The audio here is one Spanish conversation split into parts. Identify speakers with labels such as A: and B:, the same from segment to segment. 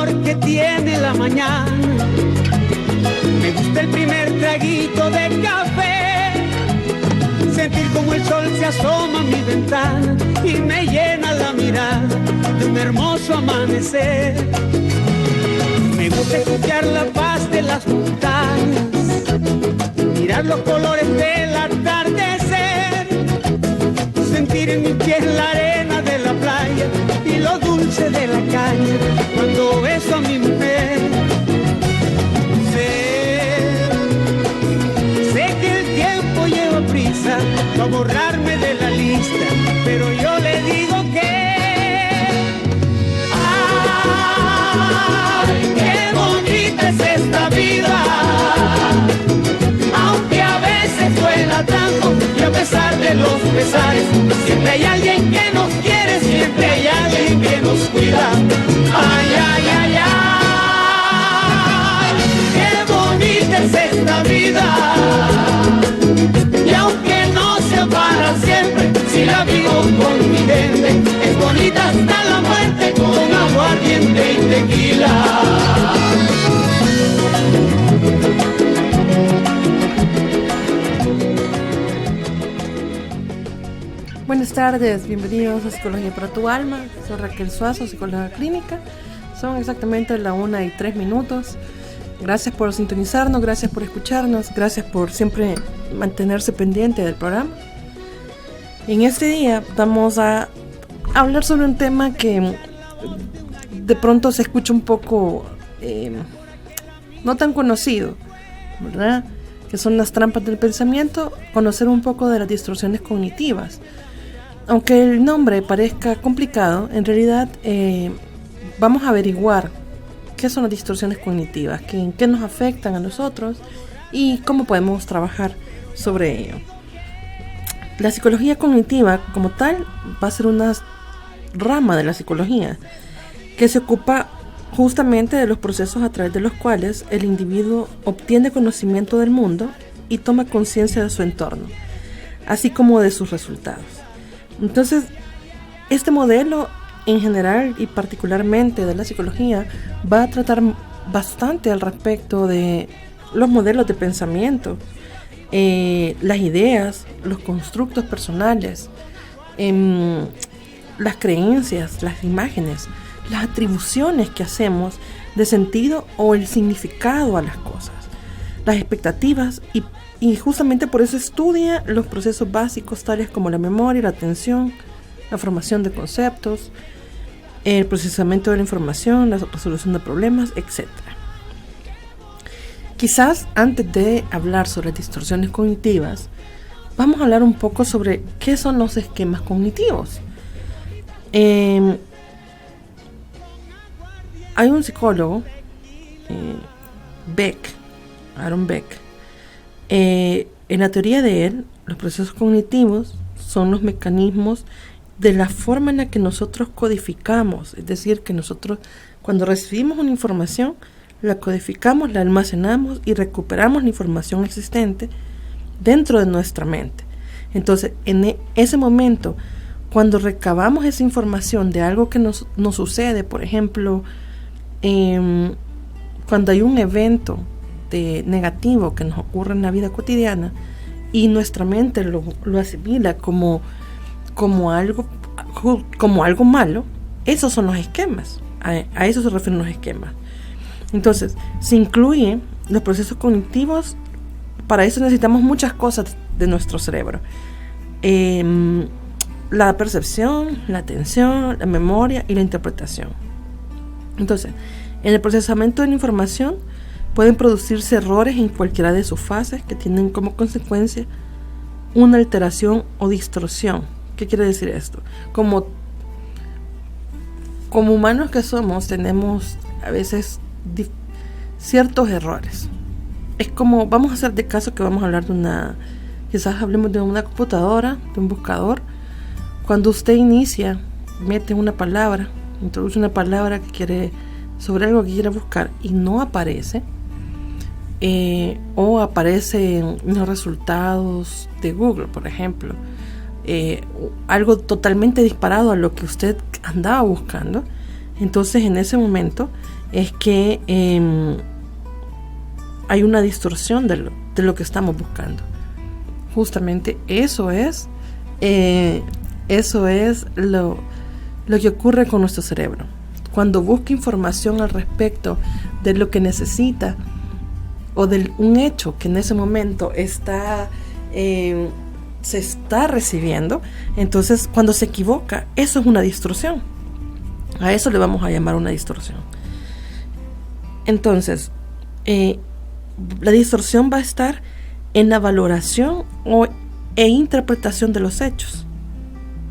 A: color que tiene la mañana. Me gusta el primer traguito de café, sentir como el sol se asoma a mi ventana y me llena la mirada de un hermoso amanecer. Me gusta escuchar la paz de las montañas, mirar los colores del atardecer, sentir en mis pies la arena de la playa y lo dulce de la caña cuando beso a mi mujer. Sé que el tiempo lleva prisa para borrarme de la lista, pero yo le digo que ¡ay, qué bonita es esta vida! Aunque a veces duela tanto y a pesar de los pesares, siempre hay alguien que nos quiere, siempre hay alguien que nos cuida. ¡Ay, ay, ay, ay! ¡Qué bonita es esta vida! Y aunque no sea para siempre, si la vivo con mi gente, es bonita hasta la muerte con aguardiente y tequila.
B: Buenas tardes, bienvenidos a Psicología para tu Alma. Soy Raquel Suazo, psicóloga clínica. Son exactamente la 1:03. Gracias por sintonizarnos, gracias por escucharnos, gracias por siempre mantenerse pendiente del programa. En este día vamos a hablar sobre un tema que de pronto se escucha un poco no tan conocido, ¿verdad? Que son las trampas del pensamiento, conocer un poco de las distorsiones cognitivas. Aunque el nombre parezca complicado, en realidad vamos a averiguar qué son las distorsiones cognitivas, en qué nos afectan a nosotros y cómo podemos trabajar sobre ello. La psicología cognitiva como tal va a ser una rama de la psicología que se ocupa justamente de los procesos a través de los cuales el individuo obtiene conocimiento del mundo y toma conciencia de su entorno, así como de sus resultados. Entonces, este modelo en general y particularmente de la psicología va a tratar bastante al respecto de los modelos de pensamiento, las ideas, los constructos personales, las creencias, las imágenes, las atribuciones que hacemos de sentido o el significado a las cosas, las expectativas y justamente por eso estudia los procesos básicos tales como la memoria, la atención, la formación de conceptos, el procesamiento de la información, la resolución de problemas, etc. Quizás antes de hablar sobre distorsiones cognitivas, vamos a hablar un poco sobre qué son los esquemas cognitivos. Hay un psicólogo, Aaron Beck. En la teoría de él, los procesos cognitivos son los mecanismos de la forma en la que nosotros codificamos, es decir, que nosotros cuando recibimos una información, la codificamos, la almacenamos y recuperamos la información existente dentro de nuestra mente. Entonces, en ese momento, cuando recabamos esa información de algo que nos sucede, por ejemplo, cuando hay un evento negativo que nos ocurre en la vida cotidiana y nuestra mente lo asimila como algo malo, esos son los esquemas. A eso se refieren los esquemas. Entonces, se incluyen los procesos cognitivos. Para eso necesitamos muchas cosas de nuestro cerebro. La percepción, la atención, la memoria y la interpretación. Entonces, en el procesamiento de la información pueden producirse errores en cualquiera de sus fases que tienen como consecuencia una alteración o distorsión. ¿Qué quiere decir esto? Como humanos que somos, tenemos a veces ciertos errores. Es como, vamos a hacer de caso que vamos a hablar quizás hablemos de una computadora, de un buscador. Cuando usted mete una palabra, introduce una palabra sobre algo que quiere buscar y no aparece, o aparece en los resultados de Google, por ejemplo, algo totalmente disparado a lo que usted andaba buscando. Entonces, en ese momento, es que hay una distorsión de lo que estamos buscando. Justamente eso es lo que ocurre con nuestro cerebro. Cuando busca información al respecto de lo que necesita o de un hecho que en ese momento se está recibiendo, entonces cuando se equivoca, eso es una distorsión. A eso le vamos a llamar una distorsión. Entonces, la distorsión va a estar en la valoración e interpretación de los hechos.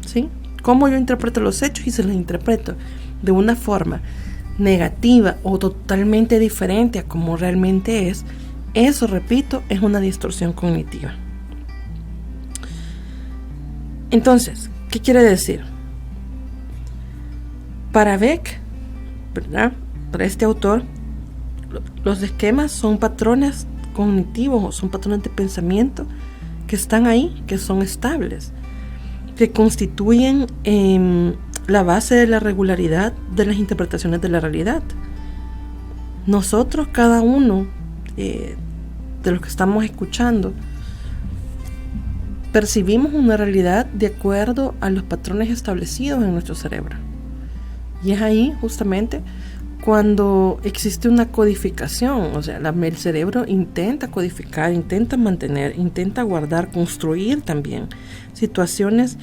B: ¿Sí? Cómo yo interpreto los hechos y se los interpreto de una forma negativa o totalmente diferente a como realmente es, eso, repito, es una distorsión cognitiva. Entonces, ¿qué quiere decir? Para Beck, ¿verdad? Para este autor, los esquemas son patrones cognitivos o son patrones de pensamiento que están ahí, que son estables, que constituyen la base de la regularidad de las interpretaciones de la realidad. Nosotros, cada uno de los que estamos escuchando, percibimos una realidad de acuerdo a los patrones establecidos en nuestro cerebro. Y es ahí justamente cuando existe una codificación, o sea, el cerebro intenta codificar, intenta mantener, intenta guardar, construir también situaciones,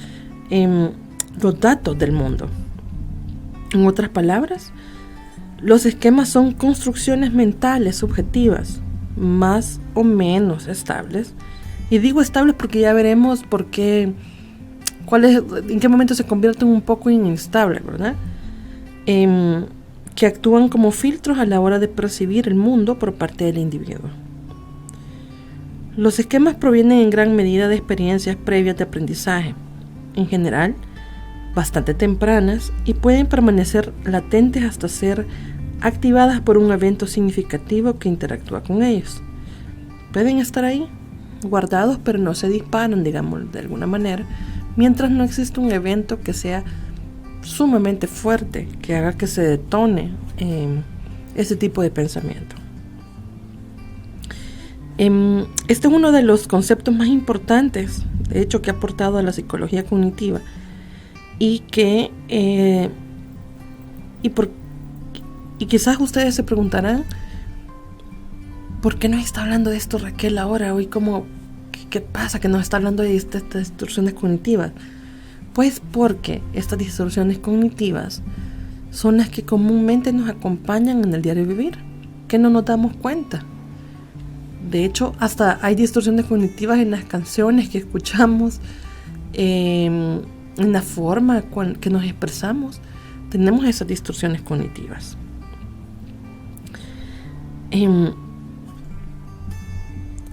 B: los datos del mundo. En otras palabras, los esquemas son construcciones mentales subjetivas, más o menos estables. Y digo estables porque ya veremos por qué, en qué momento se convierten un poco en instables, ¿verdad? Que actúan como filtros a la hora de percibir el mundo por parte del individuo. Los esquemas provienen en gran medida de experiencias previas de aprendizaje, en general bastante tempranas, y pueden permanecer latentes hasta ser activadas por un evento significativo que interactúa con ellos. Pueden estar ahí, guardados, pero no se disparan, digamos, de alguna manera, mientras no existe un evento que sea sumamente fuerte, que haga que se detone ese tipo de pensamiento. Este es uno de los conceptos más importantes, de hecho, que ha aportado a la psicología cognitiva, y que y quizás ustedes se preguntarán, ¿por qué no está hablando de esto Raquel ahora? Hoy, ¿qué pasa que nos está hablando de estas distorsiones cognitivas? Pues porque estas distorsiones cognitivas son las que comúnmente nos acompañan en el diario vivir, que no nos damos cuenta. De hecho, hasta hay distorsiones cognitivas en las canciones que escuchamos, en la forma que nos expresamos. Tenemos esas distorsiones cognitivas.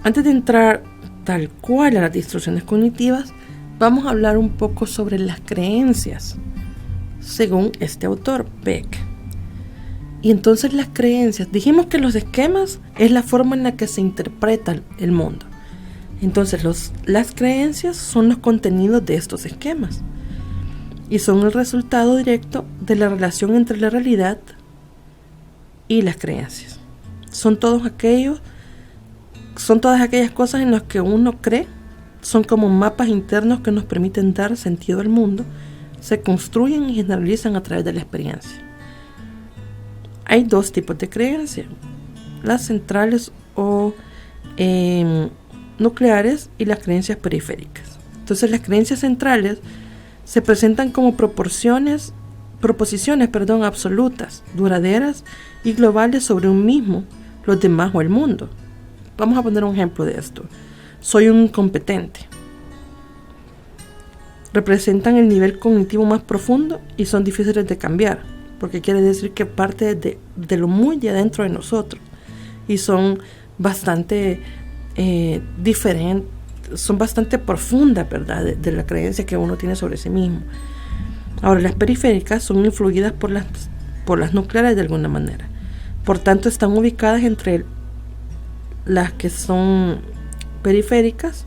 B: Antes de entrar tal cual a las distorsiones cognitivas, vamos a hablar un poco sobre las creencias, según este autor, Beck. Y entonces las creencias, dijimos que los esquemas es la forma en la que se interpreta el mundo. Entonces las creencias son los contenidos de estos esquemas y son el resultado directo de la relación entre la realidad y las creencias. Son todas aquellas cosas en las que uno cree. Son como mapas internos que nos permiten dar sentido al mundo, se construyen y generalizan a través de la experiencia. Hay dos tipos de creencias: las centrales o nucleares y las creencias periféricas. Entonces, las creencias centrales se presentan como proposiciones absolutas, duraderas y globales sobre un mismo, los demás o el mundo. Vamos a poner un ejemplo de esto. Soy un incompetente. Representan el nivel cognitivo más profundo y son difíciles de cambiar, porque quiere decir que parte de lo muy de adentro de nosotros y son bastante diferentes, son bastante profundas, ¿verdad? De la creencia que uno tiene sobre sí mismo. Ahora, las periféricas son influidas por las nucleares de alguna manera. Por tanto, están ubicadas entre las que son periféricas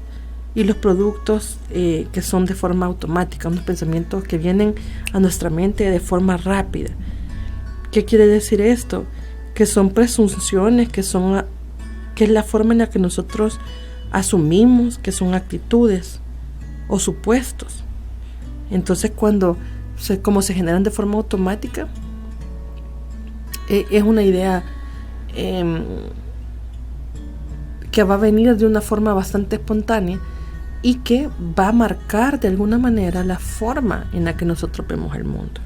B: y los productos que son de forma automática, unos pensamientos que vienen a nuestra mente de forma rápida. ¿Qué quiere decir esto? que son presunciones, que es la forma en la que nosotros asumimos, que son actitudes o supuestos. Entonces, como se generan de forma automática, es una idea que va a venir de una forma bastante espontánea y que va a marcar de alguna manera la forma en la que nosotros vemos el mundo.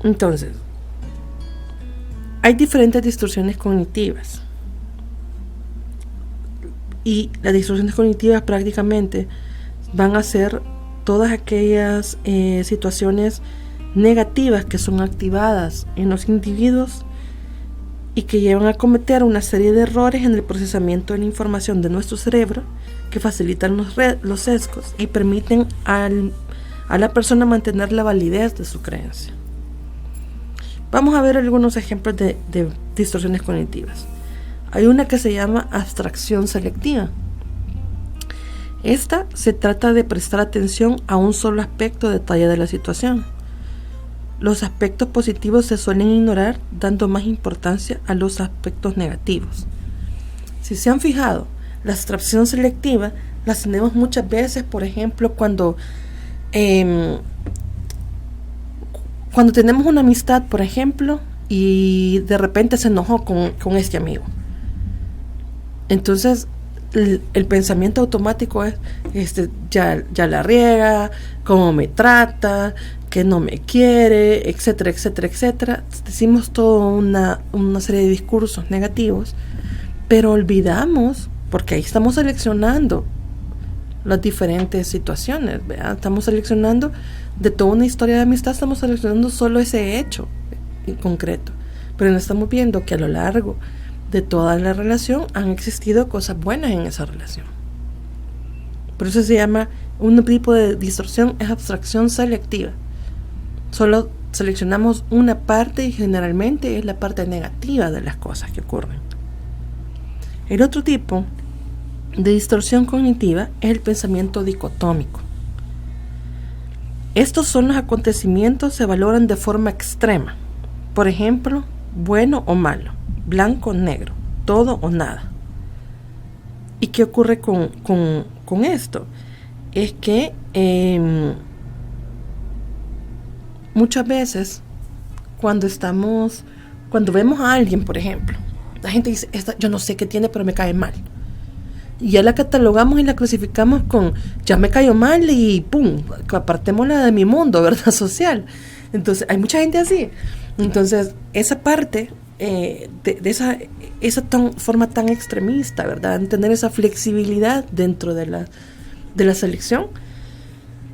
B: Entonces, hay diferentes distorsiones cognitivas, y las distorsiones cognitivas prácticamente van a ser todas aquellas situaciones negativas que son activadas en los individuos y que llevan a cometer una serie de errores en el procesamiento de la información de nuestro cerebro, que facilitan los sesgos y permiten a la persona mantener la validez de su creencia. Vamos a ver algunos ejemplos de distorsiones cognitivas. Hay una que se llama abstracción selectiva. Esta se trata de prestar atención a un solo aspecto o detalle de la situación. Los aspectos positivos se suelen ignorar, dando más importancia a los aspectos negativos. Si se han fijado, la abstracción selectiva la tenemos muchas veces, por ejemplo, cuando tenemos una amistad, por ejemplo, y de repente se enojó con este amigo. Entonces, el pensamiento automático es, ya la riega, cómo me trata, que no me quiere, etcétera, etcétera, etcétera. Decimos toda una serie de discursos negativos, pero olvidamos, porque ahí estamos seleccionando las diferentes situaciones, ¿verdad? Estamos seleccionando de toda una historia de amistad, estamos seleccionando solo ese hecho en concreto, pero no estamos viendo que a lo largo de toda la relación han existido cosas buenas en esa relación. Por eso se llama, un tipo de distorsión es abstracción selectiva. Solo seleccionamos una parte y generalmente es la parte negativa de las cosas que ocurren. El otro tipo de distorsión cognitiva es el pensamiento dicotómico. Estos son los acontecimientos que se valoran de forma extrema. Por ejemplo, bueno o malo, blanco o negro, todo o nada. ¿Y qué ocurre con esto? Es que muchas veces cuando vemos a alguien, por ejemplo, la gente dice, yo no sé qué tiene, pero me cae mal. Y ya la catalogamos y la clasificamos con, ya me cayó mal y pum, apartémosla de mi mundo, ¿verdad? Social. Entonces, hay mucha gente así. Entonces, esa parte de esa forma tan extremista, ¿verdad? Tener esa flexibilidad dentro de la selección,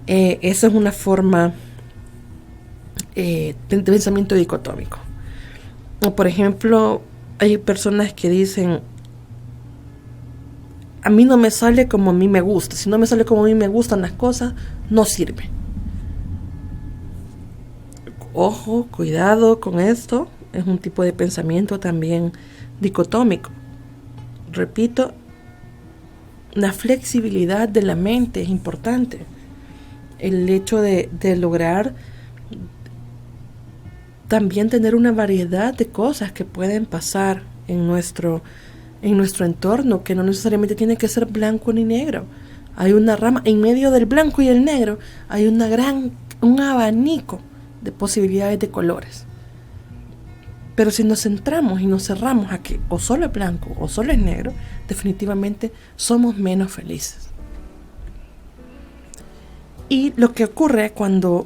B: esa es una forma de pensamiento dicotómico. O, por ejemplo, hay personas que dicen, a mí no me sale como a mí me gusta. Si no me sale como a mí me gustan las cosas, no sirve. Ojo, cuidado con esto. Es un tipo de pensamiento también dicotómico. Repito, la flexibilidad de la mente es importante. El hecho de lograr también tener una variedad de cosas que pueden pasar en nuestro entorno, que no necesariamente tiene que ser blanco ni negro. Hay una rama, en medio del blanco y el negro, hay un abanico de posibilidades de colores. Pero si nos centramos y nos cerramos a que o solo es blanco o solo es negro, definitivamente somos menos felices. Y lo que ocurre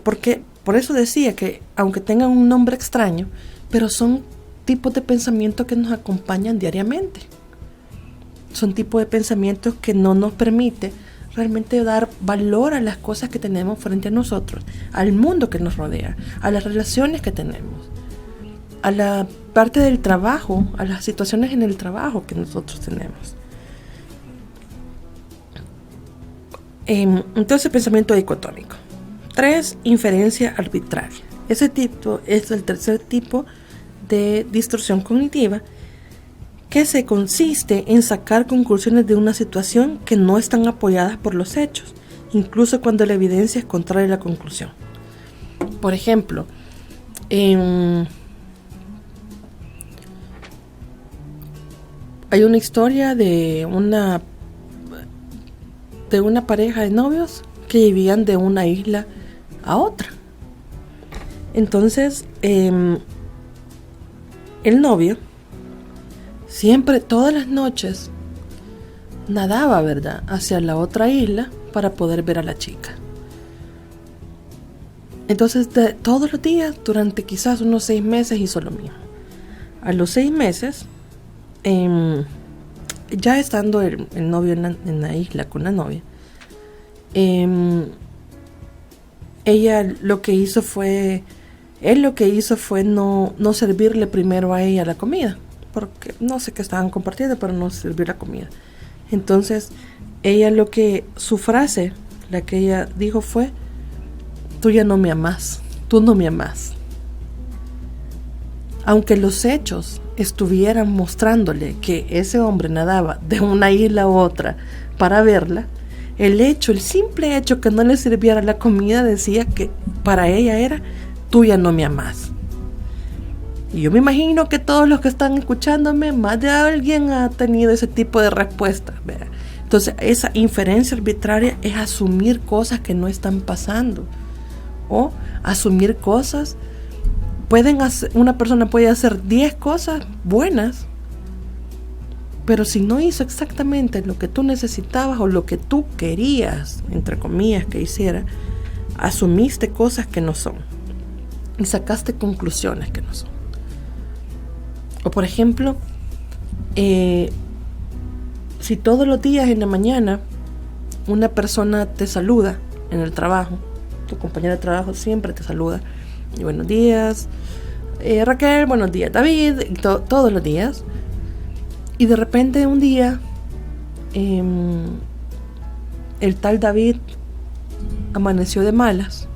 B: porque por eso decía que aunque tengan un nombre extraño, pero son tipos de pensamientos que nos acompañan diariamente. Son tipos de pensamientos que no nos permite realmente dar valor a las cosas que tenemos frente a nosotros, al mundo que nos rodea, a las relaciones que tenemos, a la parte del trabajo, a las situaciones en el trabajo que nosotros tenemos. Entonces, pensamiento dicotómico. 3, inferencia arbitraria. Ese tipo es el tercer tipo de distorsión cognitiva, que se consiste en sacar conclusiones de una situación que no están apoyadas por los hechos, incluso cuando la evidencia es contraria a la conclusión. Por ejemplo, hay una historia de una pareja de novios que vivían de una isla a otra. Entonces, el novio siempre, todas las noches, nadaba, ¿verdad?, hacia la otra isla para poder ver a la chica. Entonces, todos los días, durante quizás unos 6 meses, hizo lo mismo. A los 6 meses, ya estando el novio en la isla con la novia, él lo que hizo fue no servirle primero a ella la comida, porque no sé qué estaban compartiendo, pero no servir la comida. Entonces, su frase, la que ella dijo fue: tú ya no me amás, tú no me amás. Aunque los hechos estuvieran mostrándole que ese hombre nadaba de una isla a otra para verla, el simple hecho que no le sirviera la comida decía que para ella era: tú ya no me amás. Y yo me imagino que todos los que están escuchándome, más de alguien ha tenido ese tipo de respuesta, ¿verdad? Entonces, esa inferencia arbitraria es asumir cosas que no están pasando, o asumir cosas. Una persona puede hacer 10 cosas buenas, pero si no hizo exactamente lo que tú necesitabas o lo que tú querías, entre comillas, que hiciera, asumiste cosas que no son y sacaste conclusiones que no son. O por ejemplo, si todos los días en la mañana una persona te saluda en el trabajo, tu compañera de trabajo siempre te saluda, y buenos días Raquel, buenos días David, y todos los días, y de repente un día el tal David amaneció de malas,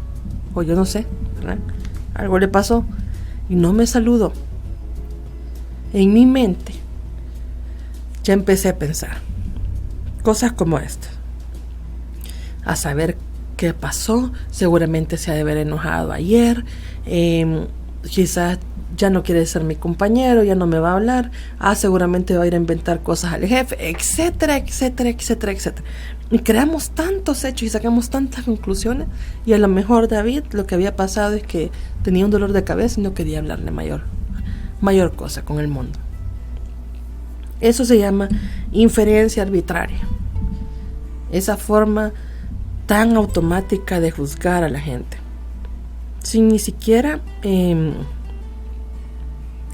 B: o yo no sé, ¿verdad?, algo le pasó y no me saludó. En mi mente ya empecé a pensar cosas como estas, a saber qué pasó. Seguramente se ha de haber enojado ayer, quizás ya no quiere ser mi compañero, ya no me va a hablar, seguramente va a ir a inventar cosas al jefe, etcétera, etcétera, etcétera, etcétera. Y creamos tantos hechos y sacamos tantas conclusiones, y a lo mejor David, lo que había pasado es que tenía un dolor de cabeza y no quería hablarle mayor cosa con el mundo. Eso se llama inferencia arbitraria, esa forma tan automática de juzgar a la gente sin ni siquiera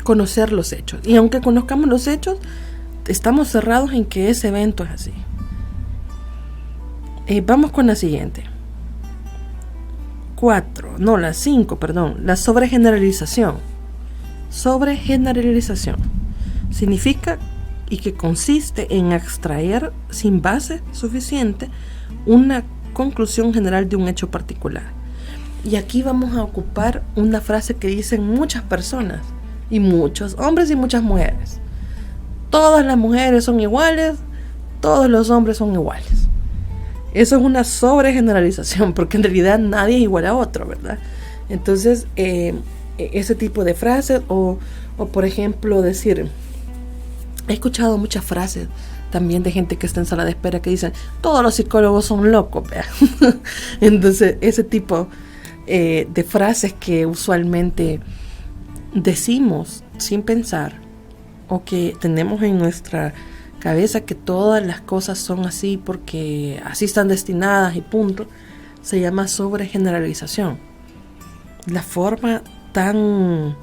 B: conocer los hechos. Y aunque conozcamos los hechos, estamos cerrados en que ese evento es así. Vamos con la siguiente. 5, la sobregeneralización. Sobregeneralización significa y que consiste en extraer sin base suficiente una conclusión general de un hecho particular. Y aquí vamos a ocupar una frase que dicen muchas personas, y muchos hombres y muchas mujeres: todas las mujeres son iguales, todos los hombres son iguales. Eso es una sobregeneralización, porque en realidad nadie es igual a otro, ¿verdad? Entonces, ese tipo de frases, o por ejemplo decir, he escuchado muchas frases también de gente que está en sala de espera que dicen: todos los psicólogos son locos, ¿verdad? Entonces, ese tipo de frases que usualmente decimos sin pensar, o que tenemos en nuestra cabeza que todas las cosas son así porque así están destinadas y punto, se llama sobregeneralización. La forma tan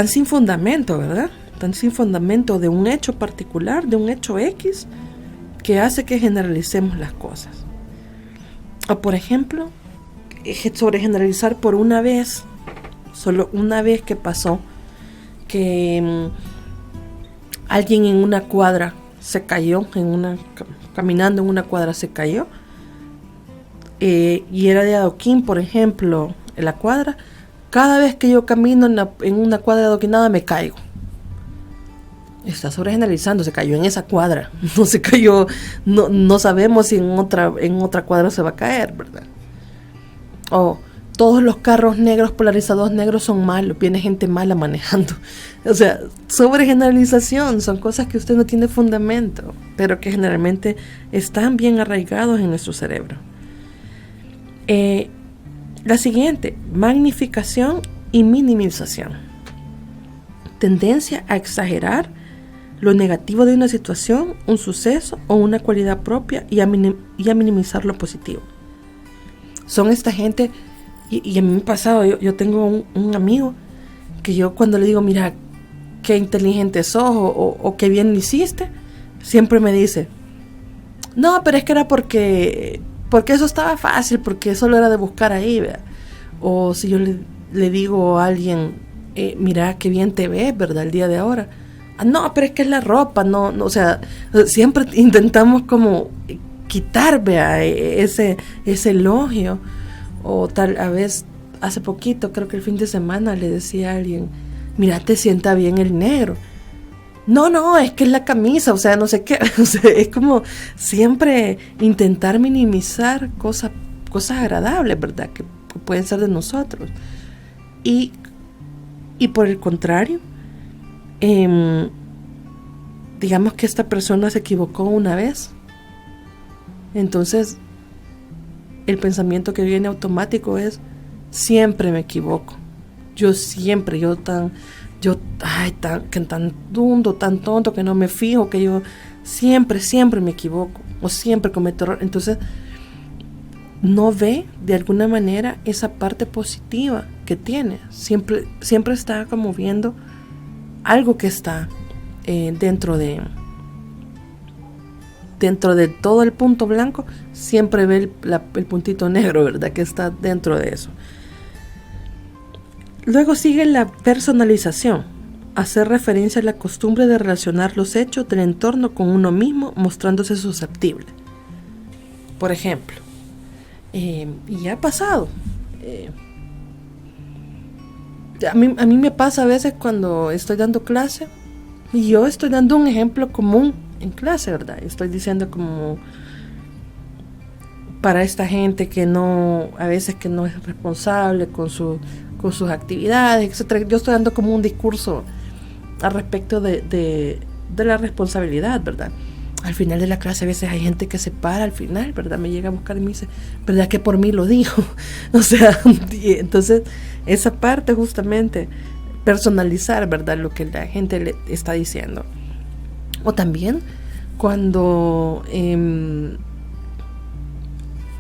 B: sin fundamento, ¿verdad?, tan sin fundamento de un hecho particular, de un hecho X, que hace que generalicemos las cosas. O por ejemplo, sobregeneralizar por una vez, solo una vez que pasó que alguien en una cuadra se cayó, caminando en una cuadra se cayó, y era de adoquín, por ejemplo, en la cuadra. Cada vez que yo camino en una cuadra adoquinada me caigo. Está sobregeneralizando, se cayó en esa cuadra, no se cayó, no sabemos si en otra cuadra se va a caer, ¿verdad? O todos los carros negros, polarizados negros son malos, viene gente mala manejando. O sea, sobregeneralización, son cosas que usted no tiene fundamento, pero que generalmente están bien arraigados en nuestro cerebro. La siguiente, magnificación y minimización. Tendencia a exagerar lo negativo de una situación, un suceso o una cualidad propia y a minimizar lo positivo. Son esta gente, y a mí me ha pasado, yo tengo un amigo que yo cuando le digo, mira, qué inteligente sos o qué bien lo hiciste, siempre me dice, no, pero es que era porque eso estaba fácil, porque solo era de buscar ahí, ¿verdad? O si yo le digo a alguien, mira, qué bien te ves, ¿verdad? El día de ahora. No, pero es que es la ropa, no, o sea, siempre intentamos como quitar, vea, ese elogio. O tal vez hace poquito, creo que el fin de semana, le decía a alguien, mira, te sienta bien el negro. No, es que es la camisa, o sea, no sé qué. O sea, es como siempre intentar minimizar cosas agradables, ¿verdad? Que pueden ser de nosotros. Y por el contrario, digamos que esta persona se equivocó una vez, entonces el pensamiento que viene automático es, siempre me equivoco, tan dundo, tan tonto, que no me fijo, que yo siempre me equivoco, o siempre cometo error. Entonces no ve de alguna manera esa parte positiva que tiene, siempre está como viendo algo que está dentro de todo el punto blanco, siempre ve el puntito negro, ¿verdad? Que está dentro de eso. Luego sigue la personalización, hacer referencia a la costumbre de relacionar los hechos del entorno con uno mismo, mostrándose susceptible. Por ejemplo, y ha pasado, a mí me pasa a veces cuando estoy dando clase, y yo estoy dando un ejemplo común en clase, ¿verdad? Estoy diciendo como para esta gente que a veces que no es responsable con sus actividades, etc. Yo estoy dando como un discurso al respecto de la responsabilidad, ¿verdad? Al final de la clase a veces hay gente que se para al final, ¿verdad? Me llega a buscar y me dice, ¿verdad que por mí lo dijo? O sea, entonces esa parte justamente, personalizar, ¿verdad? Lo que la gente le está diciendo. O también cuando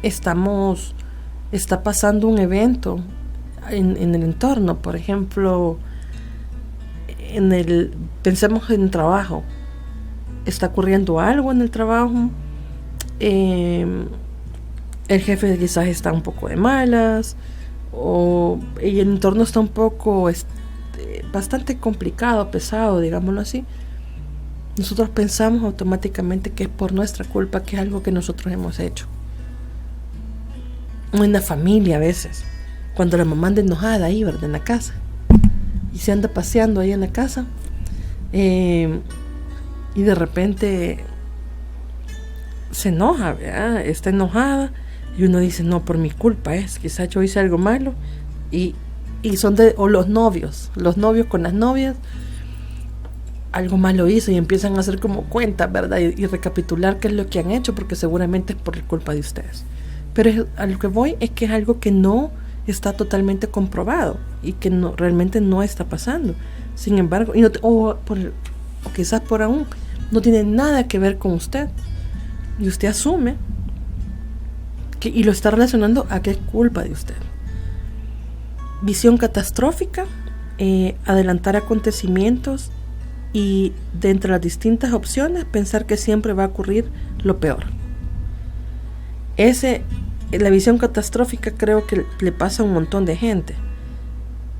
B: está pasando un evento en el entorno, por ejemplo, pensemos en el trabajo, está ocurriendo algo en el trabajo, el jefe quizás está un poco de malas, y el entorno está un poco bastante complicado, pesado, digámoslo así. Nosotros pensamos automáticamente que es por nuestra culpa, que es algo que nosotros hemos hecho. O en la familia a veces, cuando la mamá anda enojada ahí, ¿verdad? En la casa, y se anda paseando ahí en la casa, y de repente se enoja, ¿verdad? Está enojada, y uno dice, no, por mi culpa quizás yo hice algo malo, y son o los novios con las novias, algo malo hizo y empiezan a hacer como cuentas, ¿verdad? Y recapitular qué es lo que han hecho, porque seguramente es por culpa de ustedes. Pero a lo que voy es que es algo que no está totalmente comprobado y que realmente no está pasando. Sin embargo, o quizás por aún no tiene nada que ver con usted, y usted asume y lo está relacionando a que es culpa de usted. Visión catastrófica, adelantar acontecimientos y de entre las distintas opciones pensar que siempre va a ocurrir lo peor. La visión catastrófica creo que le pasa a un montón de gente.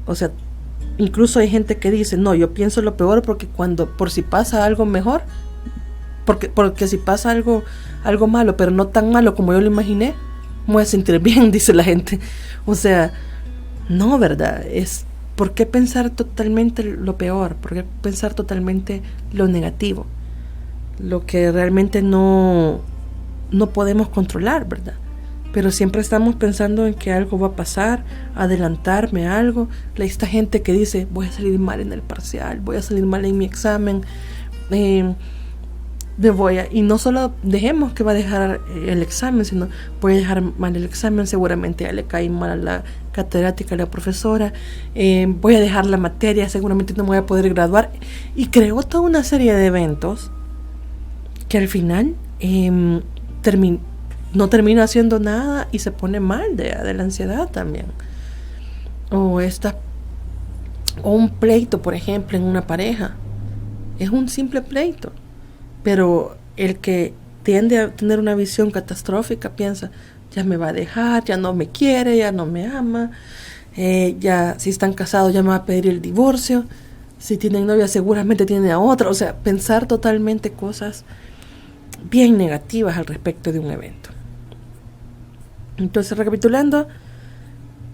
B: O sea, incluso hay gente que dice, no, yo pienso lo peor porque por si pasa algo mejor, porque si pasa algo malo, pero no tan malo como yo lo imaginé, me voy a sentir bien, dice la gente. O sea, no, ¿verdad? ¿Por qué pensar totalmente lo peor? ¿Por qué pensar totalmente lo negativo? Lo que realmente no podemos controlar, ¿verdad? pero siempre estamos pensando en que algo va a pasar, adelantarme a algo. Esta gente que dice, voy a salir mal en el parcial, voy a salir mal en mi examen, y no solo dejemos que va a dejar el examen, sino voy a dejar mal el examen, seguramente ya le cae mal a la catedrática, a la profesora, voy a dejar la materia, seguramente no me voy a poder graduar, y creó toda una serie de eventos que al final no termina haciendo nada y se pone mal de la ansiedad también. O un pleito, por ejemplo, en una pareja. Es un simple pleito, pero el que tiende a tener una visión catastrófica piensa, ya me va a dejar, ya no me quiere, ya no me ama, ya si están casados ya me va a pedir el divorcio, si tienen novia seguramente tiene a otra. O sea, pensar totalmente cosas bien negativas al respecto de un evento. Entonces, recapitulando: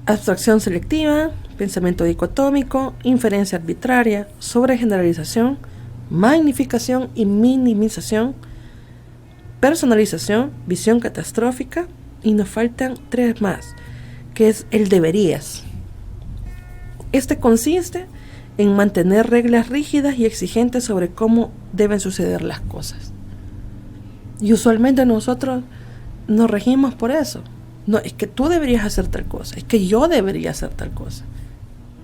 B: abstracción selectiva, pensamiento dicotómico, inferencia arbitraria, sobregeneralización, magnificación y minimización, personalización, visión catastrófica, y nos faltan 3 más, que es el deberías. Este consiste en mantener reglas rígidas y exigentes sobre cómo deben suceder las cosas. Y usualmente nosotros nos regimos por eso. No, es que tú deberías hacer tal cosa, es que yo debería hacer tal cosa.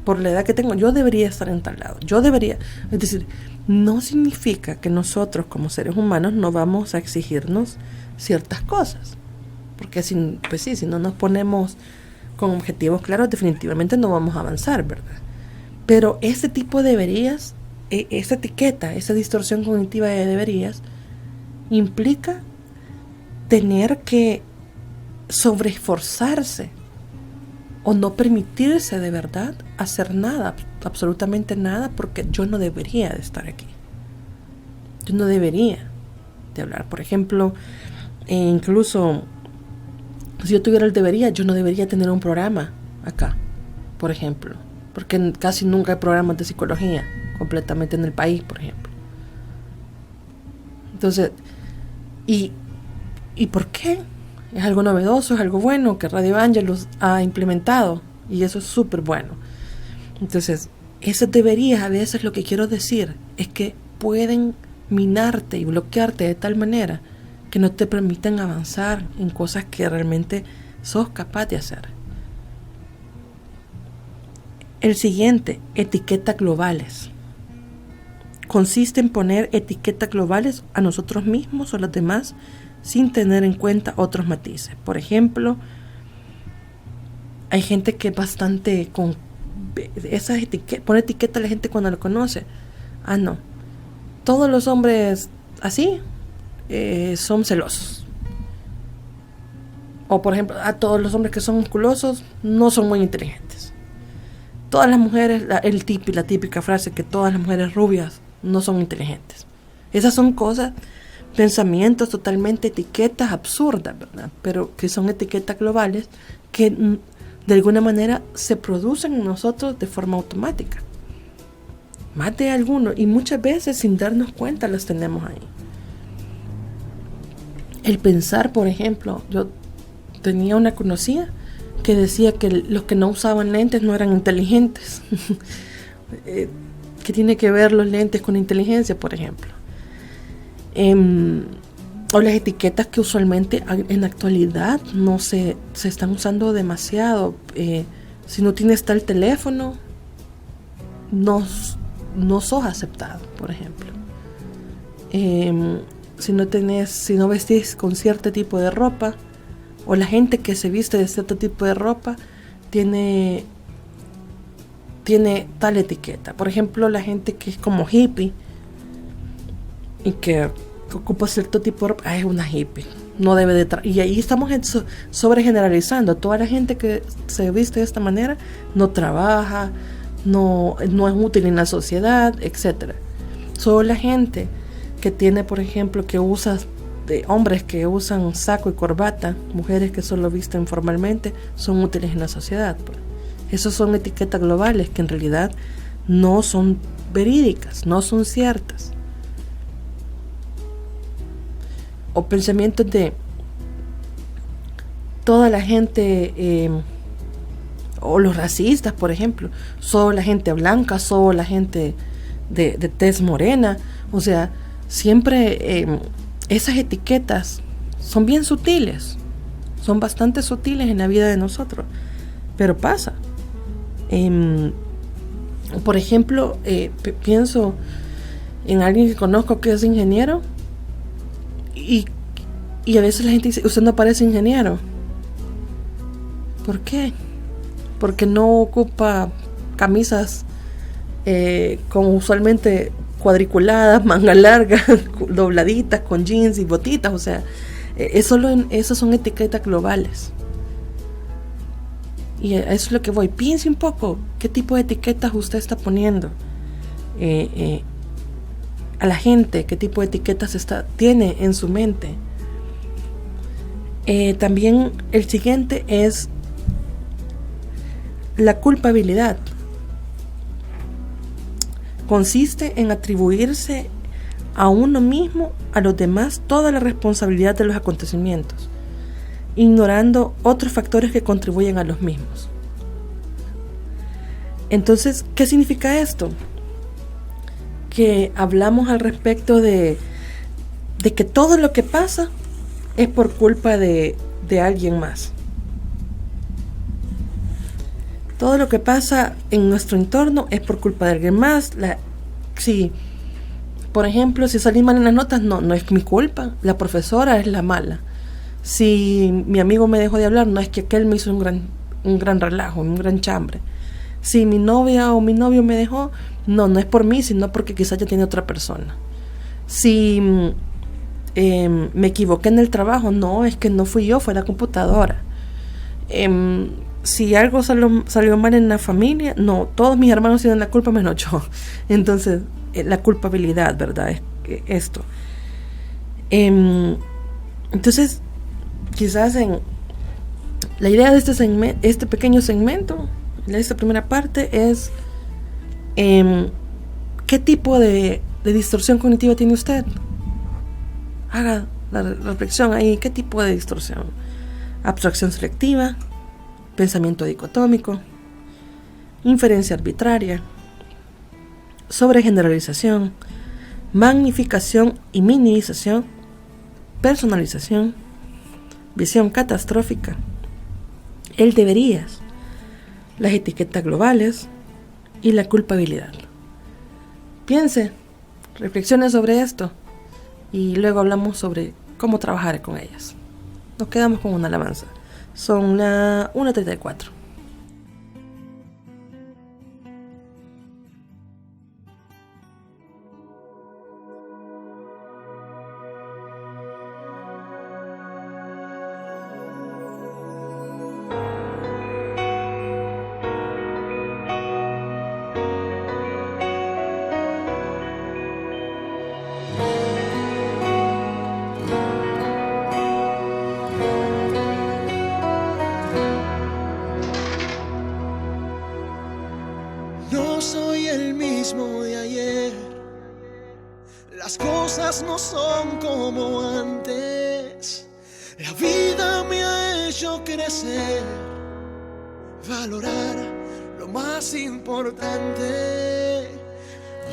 B: Por la edad que tengo, yo debería estar en tal lado, yo debería. Es decir, no significa que nosotros como seres humanos no vamos a exigirnos ciertas cosas. Porque si no nos ponemos con objetivos claros, definitivamente no vamos a avanzar, ¿verdad? Pero ese tipo de deberías, esa etiqueta, esa distorsión cognitiva de deberías, implica tener que sobreesforzarse o no permitirse de verdad hacer nada, absolutamente nada, porque yo no debería de estar aquí. Yo no debería de hablar. Por ejemplo, incluso si yo tuviera el debería, yo no debería tener un programa acá, por ejemplo, porque casi nunca hay programas de psicología completamente en el país, por ejemplo. Entonces, ¿y por qué? Es algo novedoso, es algo bueno que Radio Ángelus ha implementado, y eso es súper bueno. Entonces, ese deberías, a veces lo que quiero decir es que pueden minarte y bloquearte de tal manera que no te permiten avanzar en cosas que realmente sos capaz de hacer. El siguiente, etiquetas globales. Consiste en poner etiquetas globales a nosotros mismos o a los demás sin tener en cuenta otros matices. Por ejemplo, hay gente que es bastante con esas etiquetas, pone etiqueta a la gente cuando lo conoce. Ah, no, todos los hombres así son celosos. O por ejemplo, a todos los hombres que son musculosos no son muy inteligentes. Todas las mujeres, la típica frase que todas las mujeres rubias no son inteligentes. Esas son cosas, pensamientos totalmente, etiquetas absurdas, ¿verdad? Pero que son etiquetas globales que de alguna manera se producen en nosotros de forma automática. Más de algunos, y muchas veces sin darnos cuenta las tenemos ahí. El pensar, por ejemplo, yo tenía una conocida que decía que los que no usaban lentes no eran inteligentes. ¿Qué tiene que ver los lentes con inteligencia, por ejemplo? O las etiquetas que usualmente en la actualidad no se están usando demasiado. Si no tienes tal teléfono, no sos aceptado, por ejemplo. Si no vestís con cierto tipo de ropa, o la gente que se viste de cierto tipo de ropa tiene tal etiqueta. Por ejemplo, la gente que es como hippie y que ocupa cierto tipo de ropa, es una hippie, no debe de y ahí estamos sobregeneralizando. Toda la gente que se viste de esta manera no trabaja, no es útil en la sociedad, etcétera. Solo la gente que tiene, por ejemplo, que usa hombres que usan saco y corbata, mujeres que solo visten formalmente, son útiles en la sociedad. Esas son etiquetas globales que en realidad no son verídicas, no son ciertas. O pensamientos de toda la gente, o los racistas, por ejemplo, solo la gente blanca, solo la gente de tez morena. O sea, siempre esas etiquetas son bien sutiles, son bastante sutiles en la vida de nosotros, pero pasa. Por ejemplo, pienso en alguien que conozco que es ingeniero y a veces la gente dice: usted no parece ingeniero. ¿Por qué? Porque no ocupa camisas con usualmente cuadriculadas, manga larga, dobladitas, con jeans y botitas. O sea, esas son etiquetas globales. Y a eso es lo que voy. Piense un poco qué tipo de etiquetas usted está poniendo a la gente, qué tipo de etiquetas tiene en su mente. También el siguiente es la culpabilidad. Consiste en atribuirse a uno mismo, a los demás, toda la responsabilidad de los acontecimientos, ignorando otros factores que contribuyen a los mismos. Entonces, ¿qué significa esto? Que hablamos al respecto de que todo lo que pasa es por culpa de alguien más. Todo lo que pasa en nuestro entorno es por culpa de alguien más. Si, por ejemplo, si salí mal en las notas, no es mi culpa. La profesora es la mala. Si mi amigo me dejó de hablar, no es que aquel me hizo un gran relajo, un gran chambre. Si mi novia o mi novio me dejó, no es por mí, sino porque quizás ya tiene otra persona. Si me equivoqué en el trabajo, no, es que no fui yo, fue la computadora. Si algo salió mal en la familia, no, todos mis hermanos tienen la culpa menos yo. Entonces, la culpabilidad, ¿verdad? Es esto. Entonces, quizás la idea de este pequeño segmento, de esta primera parte, es ¿qué tipo de distorsión cognitiva tiene usted? Haga la reflexión ahí. ¿Qué tipo de distorsión? Abstracción selectiva, pensamiento dicotómico, inferencia arbitraria, sobregeneralización, magnificación y minimización, personalización, visión catastrófica, el deberías, las etiquetas globales y la culpabilidad. Piense, reflexione sobre esto y luego hablamos sobre cómo trabajar con ellas. Nos quedamos con una alabanza. Son las 1:34.
C: No soy el mismo de ayer. Las cosas no son como antes. La vida me ha hecho crecer, valorar lo más importante.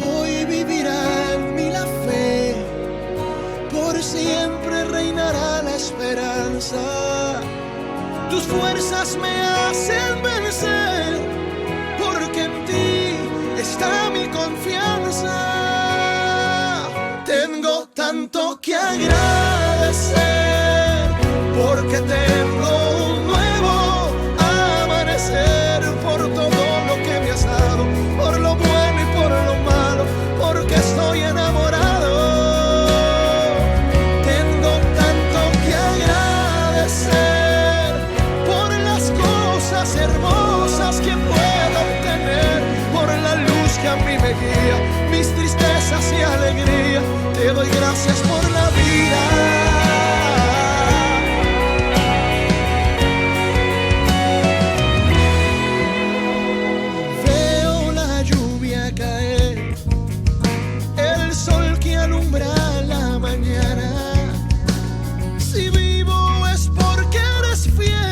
C: Hoy vivirá en mí la fe, por siempre reinará la esperanza. Tus fuerzas me hacen vencer, porque en ti está mi confianza. Tengo tanto que agradecer, porque tengo un nuevo amanecer, por todo lo que me has dado, por lo bueno y por lo malo, porque estoy enamorado. Tengo tanto que agradecer por las cosas hermosas que puedo obtener, por la luz que a mí me guía, mis tristezas y alegría. Te doy gracias por la vida. Veo la lluvia caer, el sol que alumbra la mañana. Si vivo es porque eres fiel,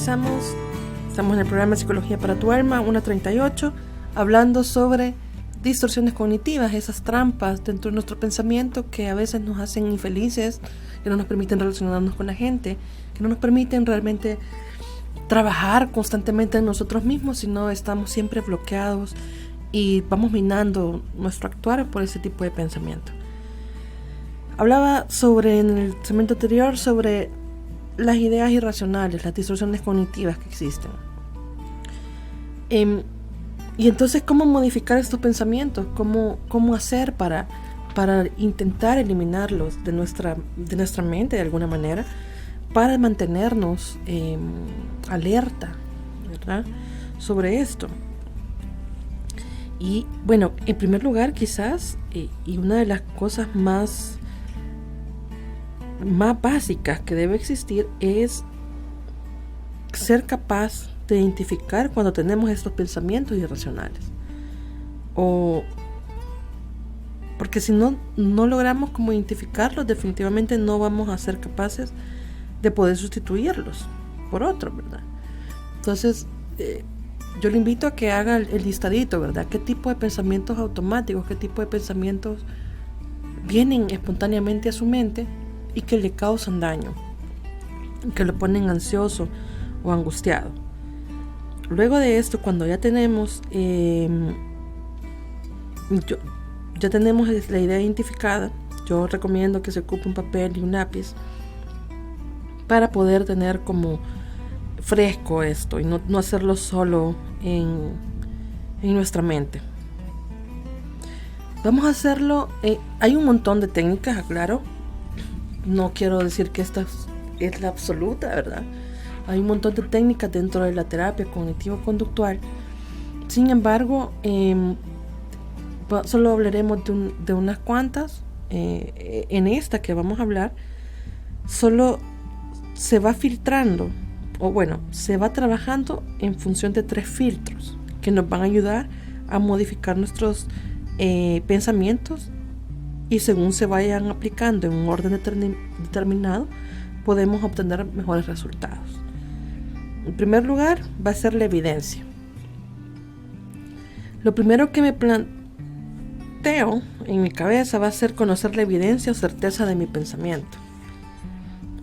B: regresamos. Estamos en el programa Psicología para tu Alma, 1:38, hablando sobre distorsiones cognitivas, esas trampas dentro de nuestro pensamiento que a veces nos hacen infelices, que no nos permiten relacionarnos con la gente, que no nos permiten realmente trabajar constantemente en nosotros mismos, sino estamos siempre bloqueados y vamos minando nuestro actuar por ese tipo de pensamiento. Hablaba en el segmento anterior sobre las ideas irracionales, las distorsiones cognitivas que existen. Y entonces, ¿cómo modificar estos pensamientos? ¿Cómo hacer para intentar eliminarlos de nuestra mente de alguna manera, para mantenernos alerta, ¿verdad?, sobre esto? Y bueno, en primer lugar, quizás, y una de las cosas más básicas que debe existir es ser capaz de identificar cuando tenemos estos pensamientos irracionales. Porque si no logramos como identificarlos, definitivamente no vamos a ser capaces de poder sustituirlos por otros, ¿verdad? Entonces, yo le invito a que haga el listadito, ¿verdad? ¿Qué tipo de pensamientos automáticos, qué tipo de pensamientos vienen espontáneamente a su mente y que le causan daño, que lo ponen ansioso o angustiado? Luego de esto, cuando ya tenemos ya tenemos la idea identificada, yo recomiendo que se ocupe un papel y un lápiz para poder tener como fresco esto y no hacerlo solo en nuestra mente. Vamos a hacerlo, hay un montón de técnicas, aclaro, no quiero decir que esta es la absoluta, ¿verdad? Hay un montón de técnicas dentro de la terapia cognitivo-conductual. Sin embargo, solo hablaremos de unas cuantas. En esta que vamos a hablar, solo se va filtrando, se va trabajando en función de 3 filtros que nos van a ayudar a modificar nuestros pensamientos, y según se vayan aplicando en un orden determinado, podemos obtener mejores resultados. En primer lugar, va a ser la evidencia. Lo primero que me planteo en mi cabeza va a ser conocer la evidencia o certeza de mi pensamiento.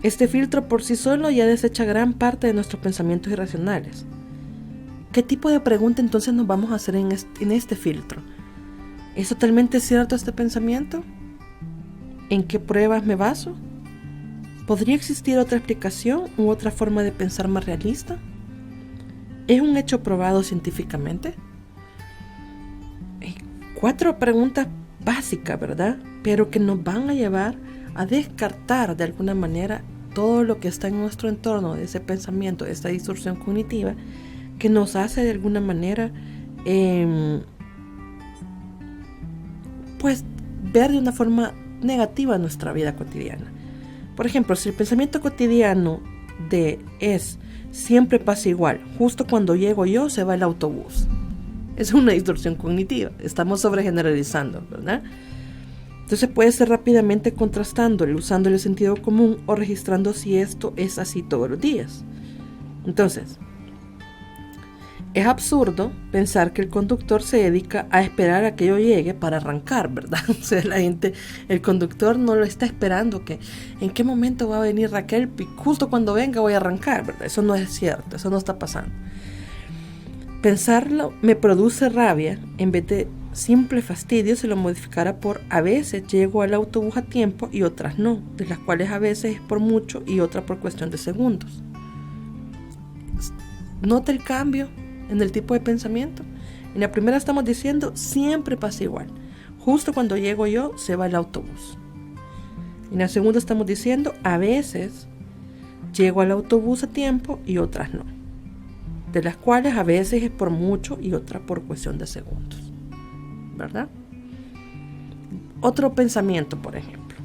B: Este filtro por sí solo ya desecha gran parte de nuestros pensamientos irracionales. ¿Qué tipo de pregunta entonces nos vamos a hacer en este filtro? ¿Es totalmente cierto este pensamiento? ¿En qué pruebas me baso? ¿Podría existir otra explicación u otra forma de pensar más realista? ¿Es un hecho probado científicamente? 4 preguntas básicas, ¿verdad? Pero que nos van a llevar a descartar de alguna manera todo lo que está en nuestro entorno de ese pensamiento, de esta distorsión cognitiva, que nos hace de alguna manera ver de una forma negativa nuestra vida cotidiana. Por ejemplo, si el pensamiento cotidiano es siempre pasa igual, justo cuando llego yo se va el autobús, es una distorsión cognitiva, estamos sobregeneralizando, ¿verdad? Entonces puede ser rápidamente contrastándolo, usando el sentido común o registrando si esto es así todos los días. Entonces, es absurdo pensar que el conductor se dedica a esperar a que yo llegue para arrancar, ¿verdad? O sea, el conductor no lo está esperando que en qué momento va a venir Raquel y justo cuando venga voy a arrancar, ¿verdad? Eso no es cierto, eso no está pasando. Pensarlo me produce rabia en vez de simple fastidio si lo modificara por a veces llego al autobús a tiempo y otras no, de las cuales a veces es por mucho y otra por cuestión de segundos. Nota el cambio en el tipo de pensamiento. En la primera estamos diciendo siempre pasa igual, justo cuando llego yo se va el autobús. En la segunda estamos diciendo a veces llego al autobús a tiempo y otras no, de las cuales a veces es por mucho y otra por cuestión de segundos, ¿verdad? Otro pensamiento, por ejemplo,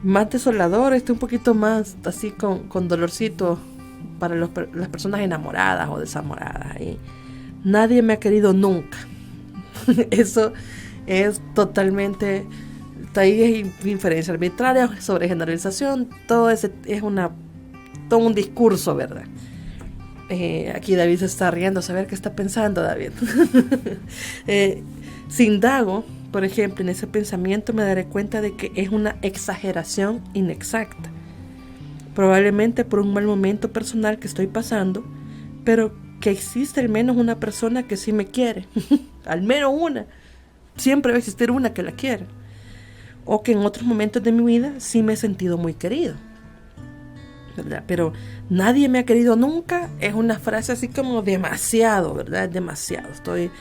B: más desolador, un poquito más así con dolorcito para las personas enamoradas o desamoradas. Nadie me ha querido nunca. Eso es totalmente, ahí es inferencia arbitraria, sobre generalización, todo ese es una todo un discurso, ¿verdad? Aquí David se está riendo, a saber qué está pensando David. Si indago, por ejemplo, en ese pensamiento, me daré cuenta de que es una exageración inexacta. Probablemente por un mal momento personal que estoy pasando, pero que existe al menos una persona que sí me quiere. Al menos una. Siempre va a existir una que la quiere. O que en otros momentos de mi vida sí me he sentido muy querido, ¿verdad? Pero nadie me ha querido nunca es una frase así como demasiado, ¿verdad? Demasiado. Estoy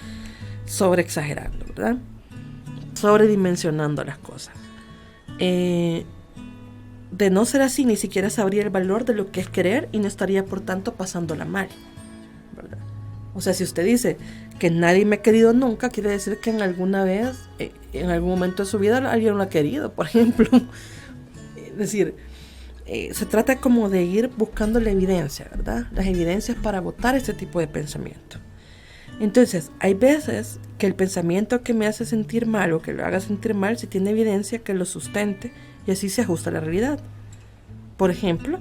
B: sobreexagerando, ¿verdad? Sobredimensionando las cosas. De no ser así, ni siquiera sabría el valor de lo que es querer y no estaría, por tanto, pasándola mal, ¿verdad? O sea, si usted dice que nadie me ha querido nunca, quiere decir que en alguna vez, en algún momento de su vida, alguien lo ha querido, por ejemplo. Es decir, se trata como de ir buscando la evidencia, ¿verdad? Las evidencias para votar este tipo de pensamiento. Entonces, hay veces que el pensamiento que me hace sentir mal o que lo haga sentir mal, si tiene evidencia que lo sustente y así se ajusta a la realidad. Por ejemplo,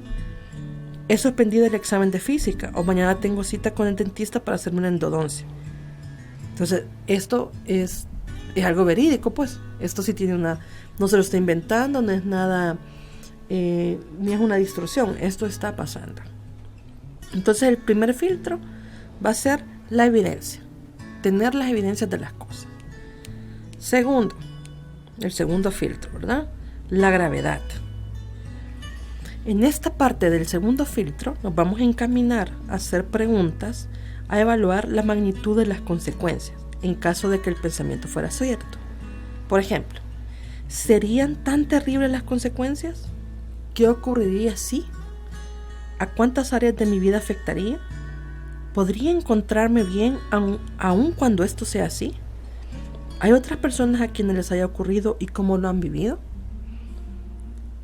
B: he suspendido el examen de física o mañana tengo cita con el dentista para hacerme una endodoncia. Entonces, esto es algo verídico, pues. Esto sí tiene no se lo está inventando, no es nada, ni es una distorsión. Esto está pasando. Entonces, el primer filtro va a ser la evidencia. Tener las evidencias de las cosas. Segundo, el segundo filtro, ¿verdad? La gravedad. En esta parte del segundo filtro nos vamos a encaminar a hacer preguntas, a evaluar la magnitud de las consecuencias en caso de que el pensamiento fuera cierto. Por ejemplo, ¿serían tan terribles las consecuencias? ¿Qué ocurriría si? ¿A cuántas áreas de mi vida afectaría? ¿Podría encontrarme bien aun cuando esto sea así? ¿Hay otras personas a quienes les haya ocurrido y cómo lo han vivido?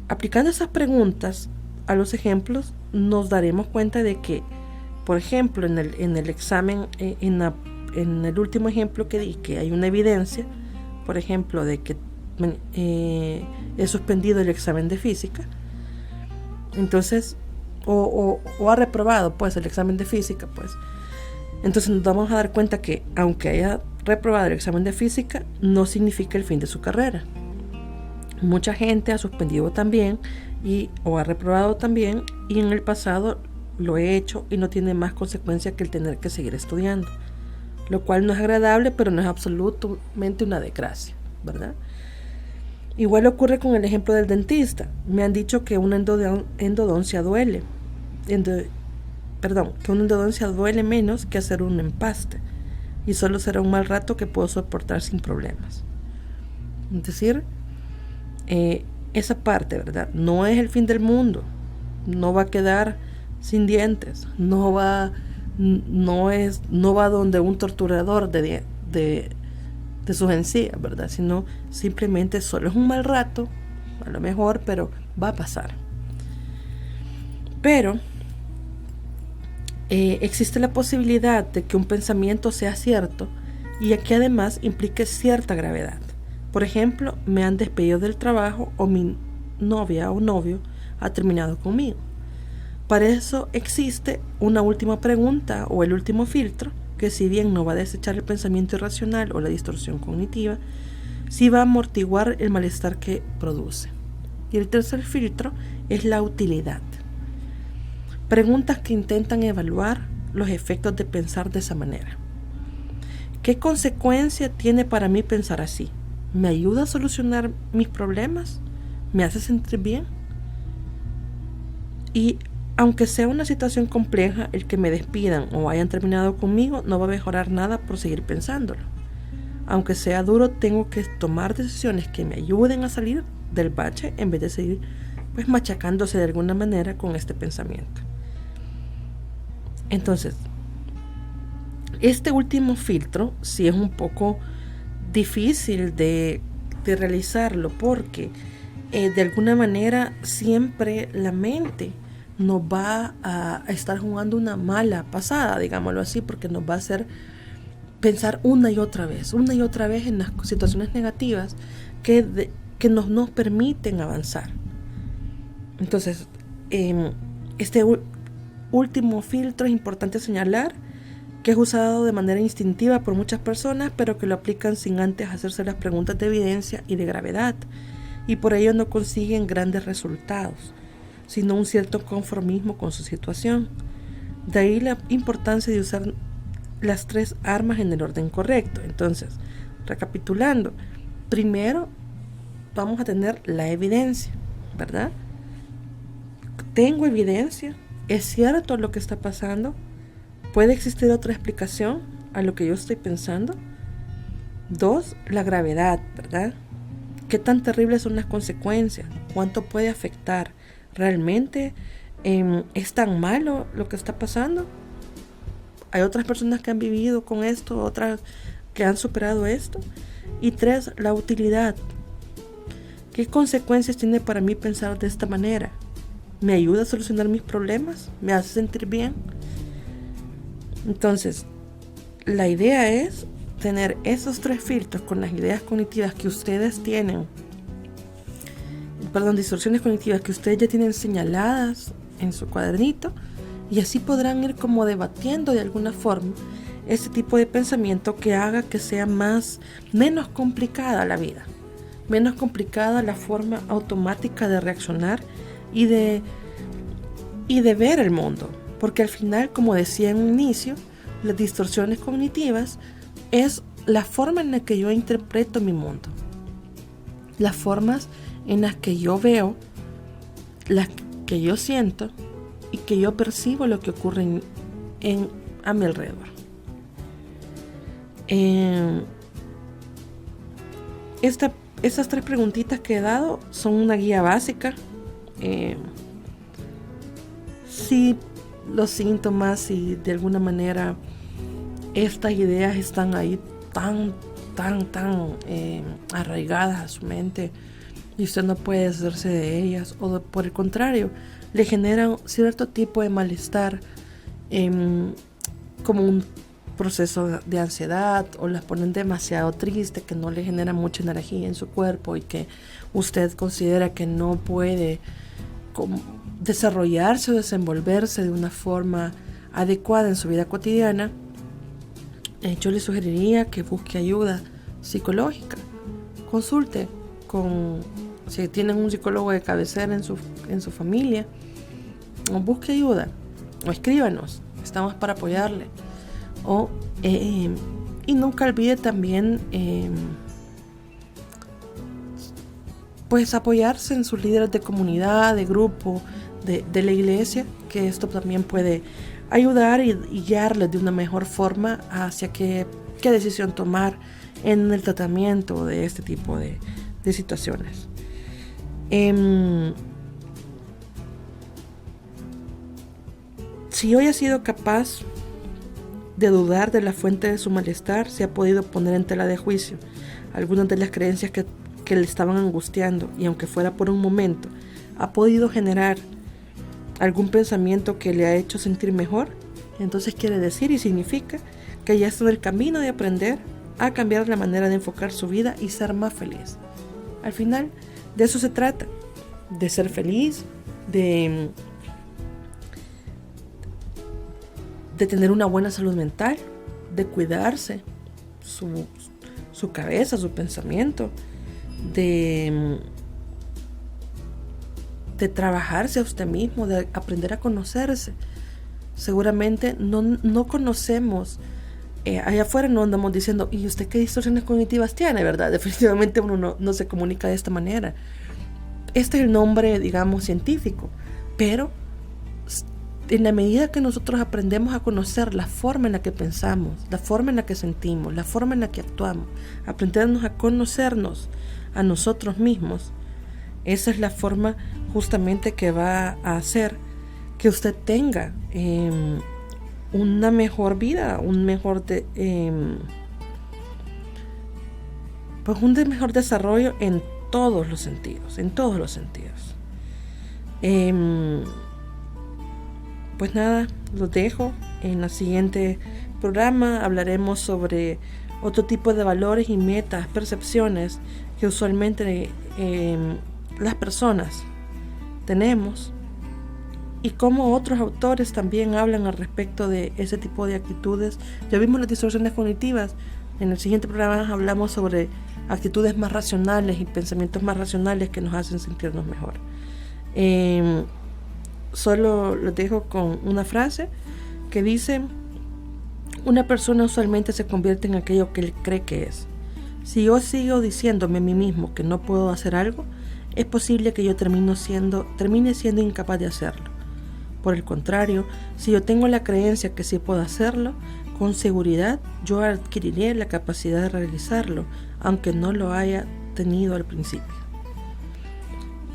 B: Aplicando esas preguntas a los ejemplos, nos daremos cuenta de que, por ejemplo, en el examen, en el último ejemplo que di, que hay una evidencia, por ejemplo, de que he suspendido el examen de física, entonces, o ha reprobado, pues, el examen de física, pues, entonces nos vamos a dar cuenta que, aunque haya reprobado el examen de física, no significa el fin de su carrera. Mucha gente ha suspendido también o ha reprobado también, y en el pasado lo he hecho y no tiene más consecuencia que el tener que seguir estudiando, lo cual no es agradable, pero no es absolutamente una desgracia, ¿verdad? Igual ocurre con el ejemplo del dentista. Me han dicho que una endodoncia duele. Que una endodoncia duele menos que hacer un empaste, y solo será un mal rato que puedo soportar sin problemas. Es decir, esa parte, ¿verdad? No es el fin del mundo. No va a quedar sin dientes. No va donde un torturador de sus encías, ¿verdad? Sino simplemente solo es un mal rato, a lo mejor, pero va a pasar. Pero existe la posibilidad de que un pensamiento sea cierto y que además implique cierta gravedad. Por ejemplo, me han despedido del trabajo o mi novia o novio ha terminado conmigo. Para eso existe una última pregunta o el último filtro, que si bien no va a desechar el pensamiento irracional o la distorsión cognitiva, sí va a amortiguar el malestar que produce. Y el tercer filtro es la utilidad. Preguntas que intentan evaluar los efectos de pensar de esa manera. ¿Qué consecuencia tiene para mí pensar así? ¿Me ayuda a solucionar mis problemas? ¿Me hace sentir bien? Y aunque sea una situación compleja, el que me despidan o hayan terminado conmigo no va a mejorar nada por seguir pensándolo. Aunque sea duro, tengo que tomar decisiones que me ayuden a salir del bache en vez de seguir pues machacándose de alguna manera con este pensamiento. Entonces, este último filtro sí es un poco difícil de realizarlo, porque de alguna manera siempre la mente nos va a estar jugando una mala pasada, digámoslo así, porque nos va a hacer pensar una y otra vez en las situaciones negativas que nos permiten avanzar. Entonces, Este último filtro es importante señalar que es usado de manera instintiva por muchas personas, pero que lo aplican sin antes hacerse las preguntas de evidencia y de gravedad, y por ello no consiguen grandes resultados, sino un cierto conformismo con su situación. De ahí la importancia de usar las 3 armas en el orden correcto. Entonces, recapitulando, primero vamos a tener la evidencia, ¿verdad? Tengo evidencia, es cierto lo que está pasando, puede existir otra explicación a lo que yo estoy pensando. 2, la gravedad, ¿verdad? ¿Qué tan terribles son las consecuencias? ¿Cuánto puede afectar? ¿Realmente es tan malo lo que está pasando? Hay otras personas que han vivido con esto, otras que han superado esto. Y 3, la utilidad. ¿Qué consecuencias tiene para mí pensar de esta manera? ¿Me ayuda a solucionar mis problemas? ¿Me hace sentir bien? Entonces, la idea es tener esos 3 filtros con las ideas cognitivas que ustedes tienen, distorsiones cognitivas que ustedes ya tienen señaladas en su cuadernito, y así podrán ir como debatiendo de alguna forma este tipo de pensamiento que haga que sea menos complicada la vida, menos complicada la forma automática de reaccionar y de ver el mundo. Porque al final, como decía en un inicio, las distorsiones cognitivas es la forma en la que yo interpreto mi mundo, las formas en las que yo veo, las que yo siento y que yo percibo lo que ocurre a mi alrededor. Estas 3 preguntitas que he dado son una guía básica. Si los síntomas y de alguna manera estas ideas están ahí tan arraigadas a su mente y usted no puede deshacerse de ellas, o por el contrario le generan cierto tipo de malestar, como un proceso de ansiedad, o las ponen demasiado triste, que no le genera mucha energía en su cuerpo y que usted considera que no puede desarrollarse o desenvolverse de una forma adecuada en su vida cotidiana, yo le sugeriría que busque ayuda psicológica. Consulte si tienen un psicólogo de cabecera en su familia, o busque ayuda, o escríbanos, estamos para apoyarle. Y nunca olvide también pues apoyarse en sus líderes de comunidad, de grupo, de la iglesia, que esto también puede ayudar y guiarles de una mejor forma hacia qué decisión tomar en el tratamiento de este tipo de situaciones. Si hoy ha sido capaz de dudar de la fuente de su malestar, se ha podido poner en tela de juicio algunas de las creencias que le estaban angustiando, y aunque fuera por un momento, ha podido generar algún pensamiento que le ha hecho sentir mejor, entonces quiere decir y significa que ya está en el camino de aprender a cambiar la manera de enfocar su vida y ser más feliz. Al final, de eso se trata, de ser feliz, de tener una buena salud mental, de cuidarse su cabeza, su pensamiento, de trabajarse a usted mismo, de aprender a conocerse. Seguramente no conocemos, allá afuera no andamos diciendo, ¿y usted qué distorsiones cognitivas tiene? ¿Verdad? Definitivamente uno no se comunica de esta manera. Este es el nombre, digamos, científico, pero en la medida que nosotros aprendemos a conocer la forma en la que pensamos, la forma en la que sentimos, la forma en la que actuamos, aprendernos a conocernos a nosotros mismos, esa es la forma justamente que va a hacer que usted tenga una mejor vida, un mejor desarrollo en todos los sentidos, Pues nada, los dejo. En el siguiente programa hablaremos sobre otro tipo de valores y metas, percepciones que usualmente las personas tenemos y cómo otros autores también hablan al respecto de ese tipo de actitudes. Ya vimos las distorsiones cognitivas. En el siguiente programa hablamos sobre actitudes más racionales y pensamientos más racionales que nos hacen sentirnos mejor. Solo los dejo con una frase que dice: una persona usualmente se convierte en aquello que él cree que es. Si yo sigo diciéndome a mí mismo que no puedo hacer algo, es posible que yo termine siendo incapaz de hacerlo. Por el contrario, si yo tengo la creencia que sí puedo hacerlo, con seguridad yo adquiriré la capacidad de realizarlo, aunque no lo haya tenido al principio.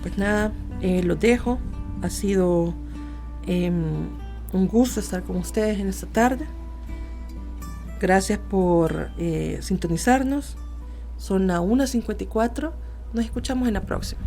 B: Pues nada, los dejo. Ha sido un gusto estar con ustedes en esta tarde. Gracias por sintonizarnos. Son las 1:54. Nos escuchamos en la próxima.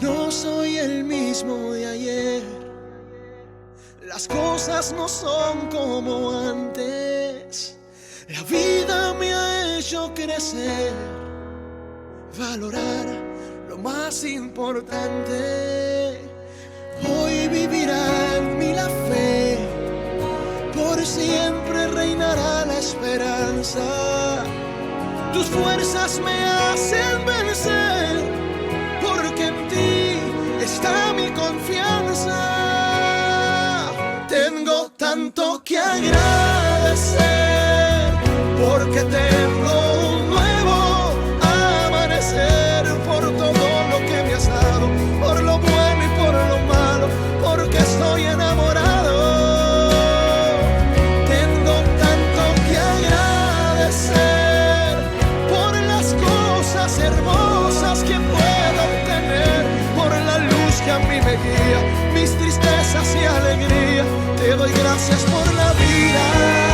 C: No soy el mismo de ayer. Las cosas no son como antes. La vida me ha hecho crecer, valorar lo más importante. Hoy vivirá en mí la fe, por siempre reinará la esperanza. Tus fuerzas me hacen vencer, porque en ti está mi confianza. Tengo tanto que agradecer, porque tengo un nuevo amanecer, por todo lo que me has dado, por lo bueno y por lo malo, porque estoy enamorado. Tengo tanto que agradecer por las cosas hermosas que puedo obtener, por la luz que a mí me guía, mis tristezas y alegría. Te doy gracias por la vida.